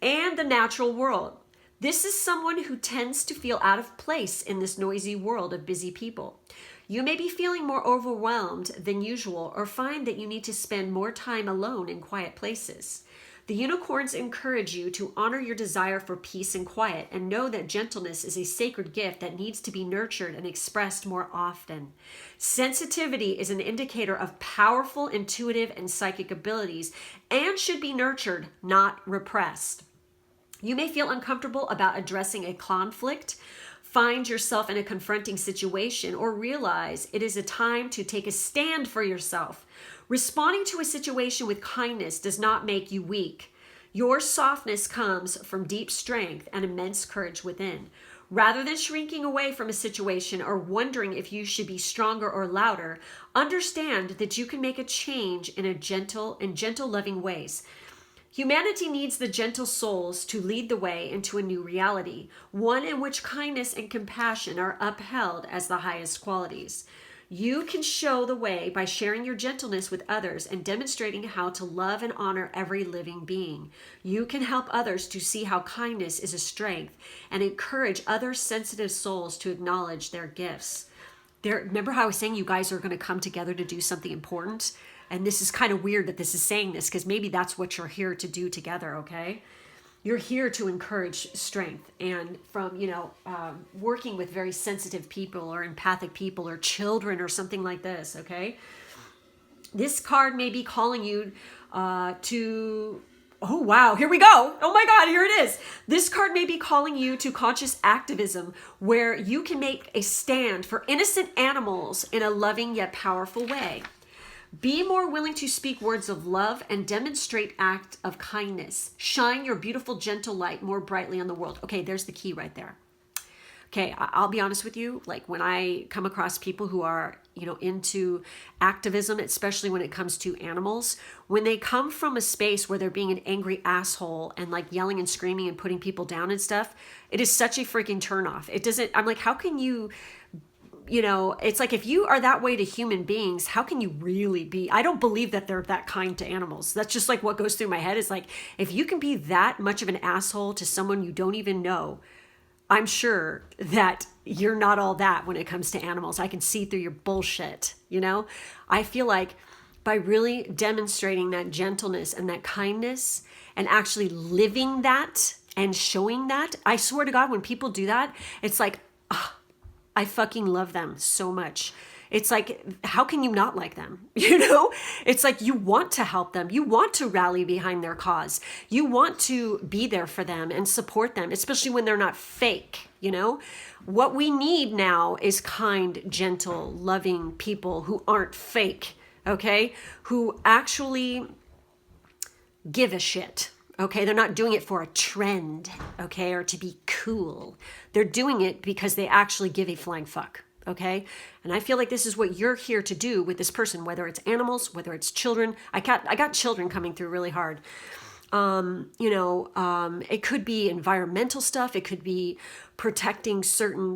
And the natural world. This is someone who tends to feel out of place in this noisy world of busy people. You may be feeling more overwhelmed than usual, or find that you need to spend more time alone in quiet places. The unicorns encourage you to honor your desire for peace and quiet, and know that gentleness is a sacred gift that needs to be nurtured and expressed more often. Sensitivity is an indicator of powerful intuitive and psychic abilities and should be nurtured, not repressed. You may feel uncomfortable about addressing a conflict, find yourself in a confronting situation, or realize it is a time to take a stand for yourself. Responding to a situation with kindness does not make you weak. Your softness comes from deep strength and immense courage within. Rather than shrinking away from a situation or wondering if you should be stronger or louder, understand that you can make a change in gentle, loving ways. Humanity needs the gentle souls to lead the way into a new reality, one in which kindness and compassion are upheld as the highest qualities. You can show the way by sharing your gentleness with others and demonstrating how to love and honor every living being. You can help others to see how kindness is a strength and encourage other sensitive souls to acknowledge their gifts. Remember how I was saying you guys are going to come together to do something important? And this is kind of weird that this is saying this, because maybe that's what you're here to do together, okay? You're here to encourage strength, and from, working with very sensitive people or empathic people or children or something like this, okay? This card may be calling you to... Oh, wow, here we go. Oh my God, here it is. This card may be calling you to conscious activism, where you can make a stand for innocent animals in a loving yet powerful way. Be more willing to speak words of love and demonstrate acts of kindness. Shine your beautiful, gentle light more brightly on the world. Okay, there's the key right there. Okay, I'll be honest with you. Like, when I come across people who are, into activism, especially when it comes to animals, when they come from a space where they're being an angry asshole and like yelling and screaming and putting people down and stuff, it is such a freaking turnoff. I'm like, how can you... it's like, if you are that way to human beings, how can you really be? I don't believe that they're that kind to animals. That's just like what goes through my head. Is like, if you can be that much of an asshole to someone you don't even know, I'm sure that you're not all that when it comes to animals. I can see through your bullshit, I feel like by really demonstrating that gentleness and that kindness and actually living that and showing that, I swear to God, when people do that, it's like, I fucking love them so much. It's like, how can you not like them? It's like, you want to help them. You want to rally behind their cause. You want to be there for them and support them, especially when they're not fake. What we need now is kind, gentle, loving people who aren't fake, okay? Who actually give a shit. Okay, they're not doing it for a trend, okay, or to be cool. They're doing it because they actually give a flying fuck, okay? And I feel like this is what you're here to do with this person, whether it's animals, whether it's children. I got children coming through really hard. It could be environmental stuff. It could be protecting certain,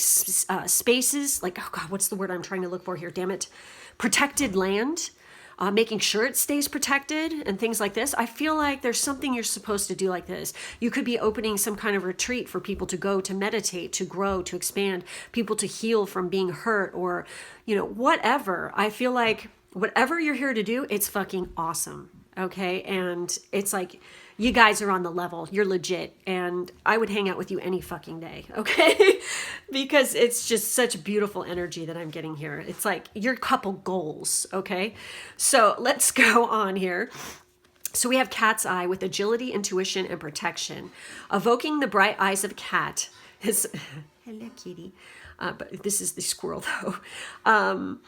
spaces. Like, oh God, what's the word I'm trying to look for here? Damn it. Protected land. Making sure it stays protected and things like this. I feel like there's something you're supposed to do like this. You could be opening some kind of retreat for people to go to meditate, to grow, to expand, people to heal from being hurt, or, whatever. I feel like whatever you're here to do, it's fucking awesome. Okay. And it's like, you guys are on the level. You're legit. And I would hang out with you any fucking day. Okay. Because it's just such beautiful energy that I'm getting here. It's like your couple goals. Okay. So let's go on here. So we have Cat's Eye with agility, intuition, and protection. Evoking the bright eyes of a cat. Hello, kitty. But this is the squirrel though.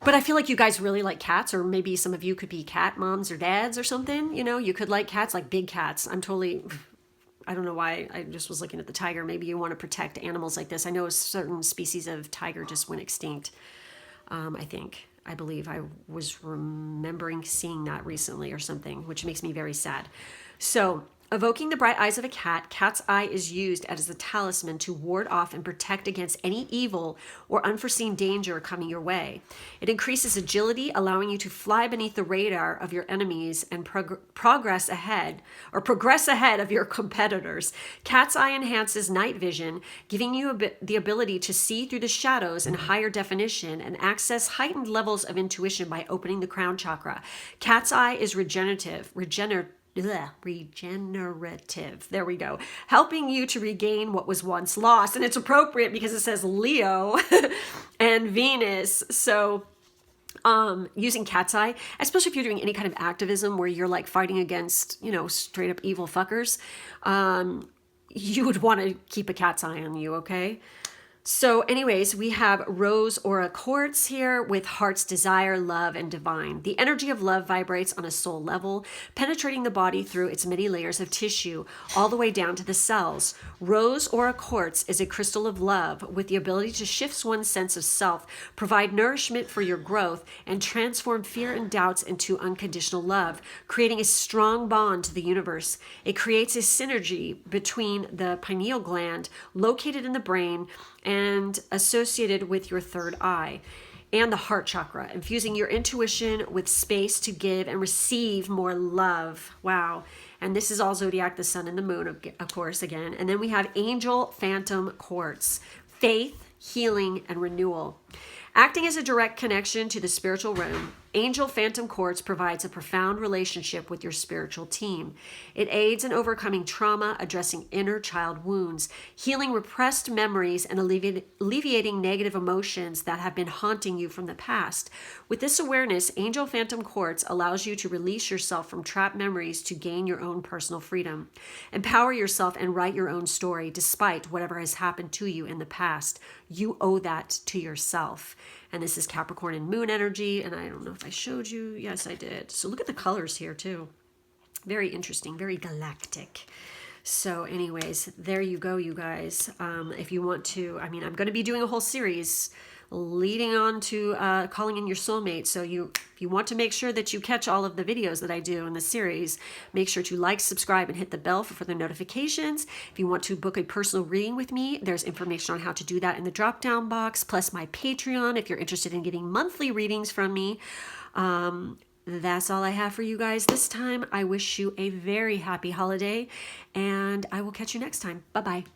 But I feel like you guys really like cats, or maybe some of you could be cat moms or dads or something. You could like cats, like big cats. I don't know why. I just was looking at the tiger. Maybe you want to protect animals like this. I know a certain species of tiger just went extinct. I believe I was remembering seeing that recently or something, which makes me very sad. So, evoking the bright eyes of a cat, Cat's Eye is used as a talisman to ward off and protect against any evil or unforeseen danger coming your way. It increases agility, allowing you to fly beneath the radar of your enemies and progress ahead of your competitors. Cat's Eye enhances night vision, giving you the ability to see through the shadows in higher definition and access heightened levels of intuition by opening the crown chakra. Cat's Eye is regenerative. There we go. Helping you to regain what was once lost. And it's appropriate because it says Leo and Venus. So using cat's eye, especially if you're doing any kind of activism where you're like fighting against, you know, straight up evil fuckers, you would want to keep a cat's eye on you, okay? So anyways, we have Rose Aura Quartz here with Heart's Desire, Love, and Divine. The energy of love vibrates on a soul level, penetrating the body through its many layers of tissue, all the way down to the cells. Rose Aura Quartz is a crystal of love with the ability to shift one's sense of self, provide nourishment for your growth, and transform fear and doubts into unconditional love, creating a strong bond to the universe. It creates a synergy between the pineal gland, located in the brain, and associated with your third eye, and the heart chakra, infusing your intuition with space to give and receive more love. Wow. And this is all zodiac, the sun and the moon, of course, again. And then we have Angel Phantom Quartz, faith, healing, and renewal. Acting as a direct connection to the spiritual realm, Angel Phantom Quartz provides a profound relationship with your spiritual team. It aids in overcoming trauma, addressing inner child wounds, healing repressed memories, and alleviating negative emotions that have been haunting you from the past. With this awareness, Angel Phantom Quartz allows you to release yourself from trapped memories to gain your own personal freedom. Empower yourself and write your own story despite whatever has happened to you in the past. You owe that to yourself. And this is Capricorn and Moon energy. And I don't know if I showed you. Yes, I did. So look at the colors here too. Very interesting, very galactic. So anyways, there you go, you guys. If you want to, I mean, I'm going to be doing a whole series leading on to calling in your soulmate. So if you want to make sure that you catch all of the videos that I do in the series, make sure to like, subscribe, and hit the bell for further notifications. If you want to book a personal reading with me, there's information on how to do that in the drop down box, plus my Patreon if you're interested in getting monthly readings from me. That's all I have for you guys this time. I wish you a very happy holiday, and I will catch you next time. Bye-bye.